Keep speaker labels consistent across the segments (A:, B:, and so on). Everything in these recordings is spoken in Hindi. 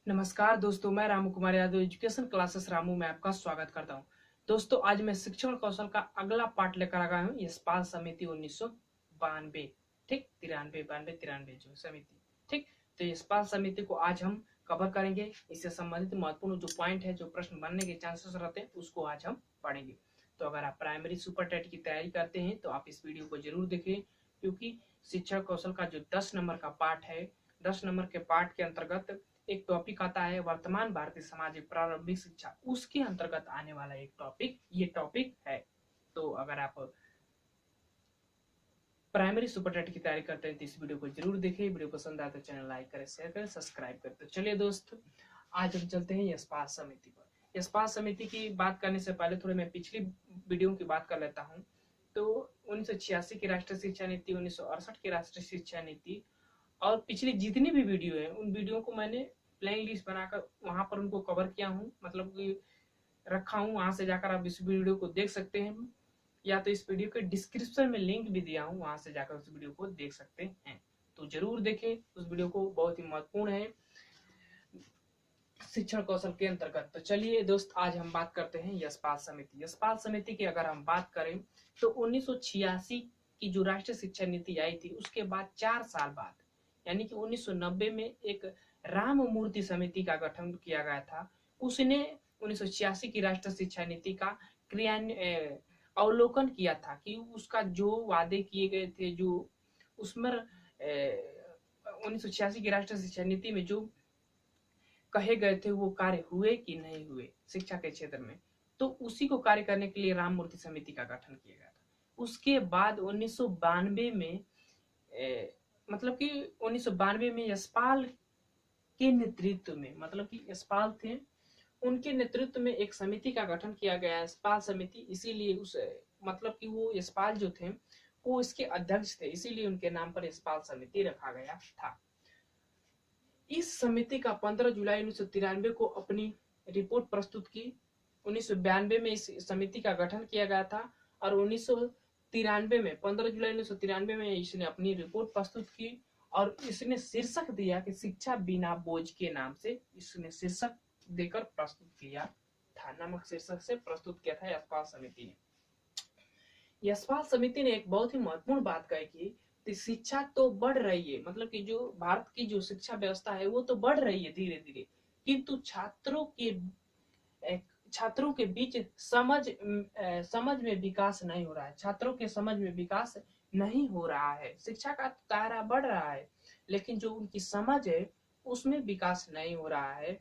A: नमस्कार दोस्तों, मैं रामू कुमार यादव एजुकेशन क्लासेस रामू में आपका स्वागत करता हूं। दोस्तों, आज मैं शिक्षण कौशल का अगला पार्ट लेकर आ गया हूं, यशपाल समिति 1992। ठीक, 93 जो समिति। ठीक, तो यशपाल समिति को आज हम कवर करेंगे। इससे संबंधित महत्वपूर्ण जो पॉइंट है, जो प्रश्न बनने के चांसेस रहते हैं, उसको आज हम पढ़ेंगे। तो अगर आप प्राइमरी सुपर टेट की तैयारी करते हैं तो आप इस वीडियो को जरूर देखें, क्योंकि शिक्षण कौशल का जो 10 नंबर का पार्ट है, 10 नंबर के पार्ट के अंतर्गत एक टॉपिक आता है वर्तमान भारतीय समाज में प्रारंभिक शिक्षा, उसके अंतर्गत आने वाला एक टॉपिक ये टॉपिक है। तो अगर आप प्राइमरी सुपर टेट की तैयारी करते हैं तो इस वीडियो को जरूर देखें। वीडियो पसंद आए तो चैनल लाइक करें, शेयर करें, सब्सक्राइब करें। तो चलिए दोस्त, आज हम चलते हैं यशपाल समिति पर। यशपाल समिति की बात करने से पहले थोड़ी मैं पिछली वीडियो की बात कर लेता हूँ। तो 1986 की राष्ट्रीय शिक्षा नीति, 1968 की राष्ट्रीय शिक्षा नीति और पिछली जितनी भी वीडियो है, उन वीडियो को मैंने प्लेइंग लिस्ट बनाकर वहां पर उनको कवर किया हूँ, मतलब कि रखा हूँ। वहां से जाकर आप इस वीडियो को देख सकते हैं, या तो इस वीडियो के डिस्क्रिप्शन में लिंक भी दिया हूँ, वहां से जाकर उस वीडियो को देख सकते हैं। तो जरूर देखें उस वीडियो को, बहुत ही महत्वपूर्ण है शिक्षण कौशल के अंतर्गत। तो चलिए दोस्त, आज हम बात करते हैं यशपाल समिति। यशपाल समिति की अगर हम बात करें तो 1986 की जो राष्ट्रीय शिक्षा नीति आई थी, उसके बाद 4 साल बाद यानी कि 1990 में एक राम मूर्ति समिति का गठन किया गया था। उसने 1986 की राष्ट्रीय शिक्षा नीति का क्रियान्वयन अवलोकन किया था कि उसका जो वादे किए गए थे, जो उसमें 1986 की राष्ट्रीय शिक्षा नीति में जो कहे गए थे वो कार्य हुए कि नहीं हुए शिक्षा के क्षेत्र में। तो उसी को कार्य करने के लिए राम मूर्ति समिति का गठन किया गया था। उसके बाद 1992 में मतलब कि 1992 में यशपाल के नेतृत्व में, मतलब कि यशपाल थे, उनके नेतृत्व में एक समिति का गठन किया गया, यशपाल समिति। इसीलिए उस मतलब कि वो यशपाल जो थे वो इसके अध्यक्ष थे, इसीलिए उनके नाम पर यशपाल समिति रखा गया था। इस समिति का 15 जुलाई 1993 को अपनी रिपोर्ट प्रस्तुत की। 1992 में इस समिति का गठन किया गया था और 1993 में 15 जुलाई 1993 में इसने अपनी रिपोर्ट प्रस्तुत की और इसने शीर्षक दिया कि शिक्षा बिना बोझ के नाम से इसने शीर्षक देकर प्रस्तुत किया था, नामक शीर्षक से प्रस्तुत किया था यशपाल समिति ने। यशपाल समिति ने एक बहुत ही महत्वपूर्ण बात कही कि शिक्षा तो बढ़ रही है, मतलब कि जो भारत की जो शिक्षा व्यवस्था है वो तो बढ़ रही है धीरे धीरे, किंतु छात्रों के बीच समझ में विकास नहीं हो रहा है। छात्रों के समझ में विकास नहीं हो रहा है। शिक्षा का दायरा बढ़ रहा है, लेकिन जो उनकी समझ है उसमें विकास नहीं हो रहा है।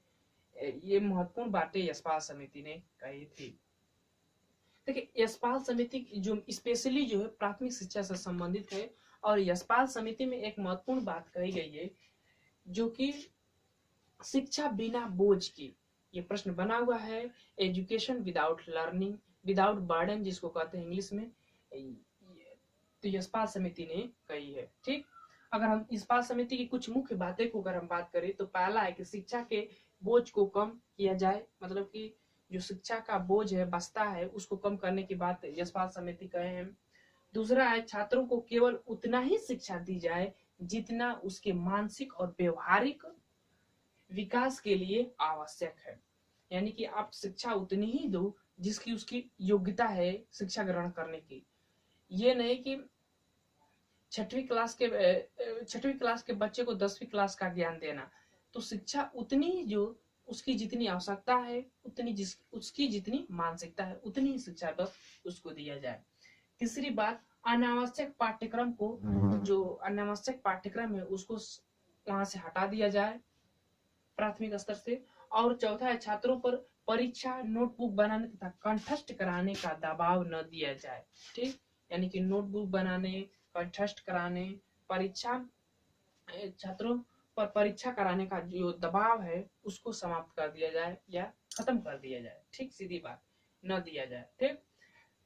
A: ये महत्वपूर्ण बातें यशपाल समिति ने कही थी। देखिए, यशपाल समिति जो स्पेशली जो है प्राथमिक शिक्षा से संबंधित है, और यशपाल समिति में एक महत्वपूर्ण बात कही गई है जो कि शिक्षा बिना बोझ की, ये प्रश्न बना हुआ है, education without learning without burden जिसको कहते हैं इंग्लिश में, तो यशपाल समिति ने कही है। ठीक, अगर हम यशपाल समिति की कुछ मुख्य बातें को अगर हम बात करें तो पहला है कि शिक्षा के बोझ को कम किया जाए, मतलब कि जो शिक्षा का बोझ है बस्ता है उसको कम करने की बात यशपाल समिति कहे हैं। दूसरा है छात्रों को केवल उतना ही शिक्षा दी जाए जितना उसके मानसिक और व्यवहारिक विकास के लिए आवश्यक है, यानी कि आप शिक्षा उतनी ही दो जिसकी उसकी योग्यता है शिक्षा ग्रहण करने की। ये नहीं कि छठवीं क्लास के बच्चे को 10वीं क्लास का ज्ञान देना। तो शिक्षा उतनी ही जो उसकी जितनी आवश्यकता है, उसकी जितनी मानसिकता है, उतनी ही शिक्षा बस उसको दिया जाए। तीसरी बात, अनावश्यक पाठ्यक्रम को, जो अनावश्यक पाठ्यक्रम है उसको वहां से हटा दिया जाए प्राथमिक स्तर से। और चौथा है छात्रों पर परीक्षा नोटबुक बनाने तथा कंठस्थ कराने का दबाव न दिया जाए। ठीक, यानी कि नोटबुक बनाने, कंठस्थ कराने, परीक्षा छात्रों पर परीक्षा कराने का जो दबाव है उसको समाप्त कर दिया जाए या खत्म कर दिया जाए। ठीक, सीधी बात, न दिया जाए। ठीक,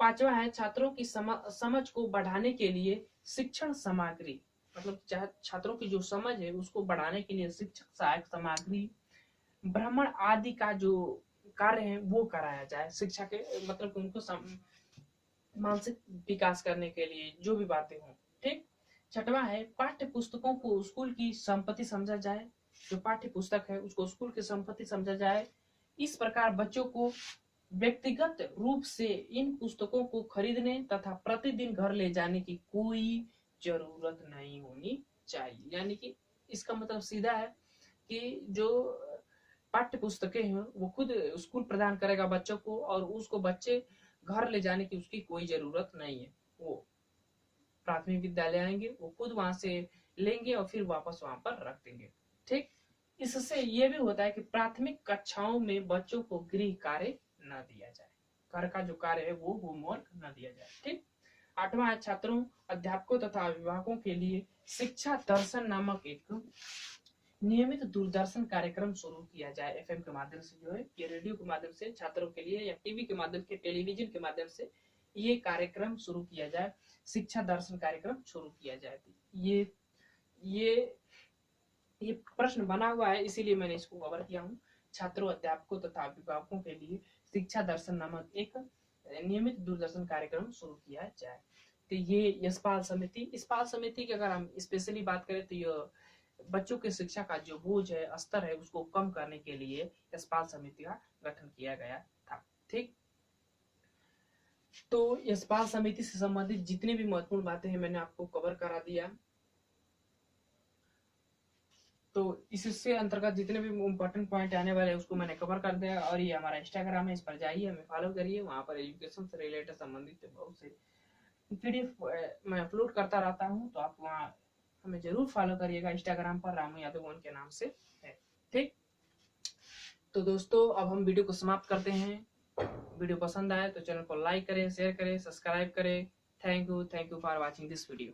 A: पांचवा है छात्रों की समझ को बढ़ाने के लिए शिक्षण सामग्री, मतलब छात्रों की जो समझ है उसको बढ़ाने के लिए शिक्षक सहायक सामग्री, भ्रमण आदि का जो कार्य है वो कराया जाए शिक्षा के, मतलब कि उनको मानसिक विकास करने के लिए जो भी बातें हों। ठीक, छठवां है पाठ्य पुस्तकों को स्कूल की संपत्ति समझा जाए, जो पाठ्य पुस्तक है उसको स्कूल की संपत्ति समझा जाए। इस प्रकार बच्चों को व्यक्तिगत रूप से इन पुस्तकों को खरीदने तथा प्रतिदिन घर ले जाने की कोई जरूरत नहीं होनी चाहिए। यानी कि इसका मतलब सीधा है कि जो पाठ्य पुस्तकें हैं वो खुद स्कूल प्रदान करेगा बच्चों को, और उसको बच्चे घर ले जाने की उसकी कोई जरूरत नहीं है। वो प्राथमिक विद्यालय आएंगे, वो खुद वहां से लेंगे और फिर वापस वहां पर रख देंगे। ठीक। इससे ये भी होता है कि प्राथमिक कक्षाओं में बच्चों को गृह कार्य न दिया जाए, घर का जो कार्य है वो होमवर्क न दिया जाए। ठीक। 8वां है छात्रों, अध्यापकों तथा अभिभावकों के लिए शिक्षा दर्शन नामक एक नियमित दूरदर्शन कार्यक्रम शुरू किया जाए। एफएम के माध्यम से जो है, ये रेडियो के माध्यम से छात्रों के लिए, या टीवी के माध्यम से, टेलीविजन के माध्यम से ये कार्यक्रम शुरू किया जाए, शिक्षा दर्शन कार्यक्रम शुरू किया जाए। ये ये ये प्रश्न बना हुआ है, इसीलिए मैंने इसको कवर किया हूँ। छात्रों, अध्यापकों तथा अभिभावकों के लिए शिक्षा दर्शन नामक एक नियमित दूरदर्शन कार्यक्रम शुरू किया जाए। तो ये यशपाल समिति, यशपाल समिति की अगर हम स्पेशली बात करें तो ये बच्चों की शिक्षा का जो बोझ है, स्तर है, उसको कम करने के लिए यशपाल समिति का गठन किया गया था। ठीक। तो यशपाल समिति से संबंधित जितनी भी महत्वपूर्ण बातें हैं मैंने आपको कवर करा दिया। तो इससे अंतर्गत जितने भी इम्पोर्टेंट पॉइंट आने वाले हैं उसको मैंने कवर कर दिया। और ये हमारा इंस्टाग्राम है, इस पर जाइए, हमें फॉलो करिए। वहाँ पर एजुकेशन से रिलेटेड संबंधित बहुत से पीडीएफ मैं अपलोड करता रहता हूँ, तो आप वहाँ हमें जरूर फॉलो करिएगा। इंस्टाग्राम पर रामू यादव के नाम से है। ठीक। तो दोस्तों अब हम वीडियो को समाप्त करते हैं। वीडियो पसंद आए तो चैनल को लाइक करें, शेयर करें, सब्सक्राइब करें। Thank you for watching this video.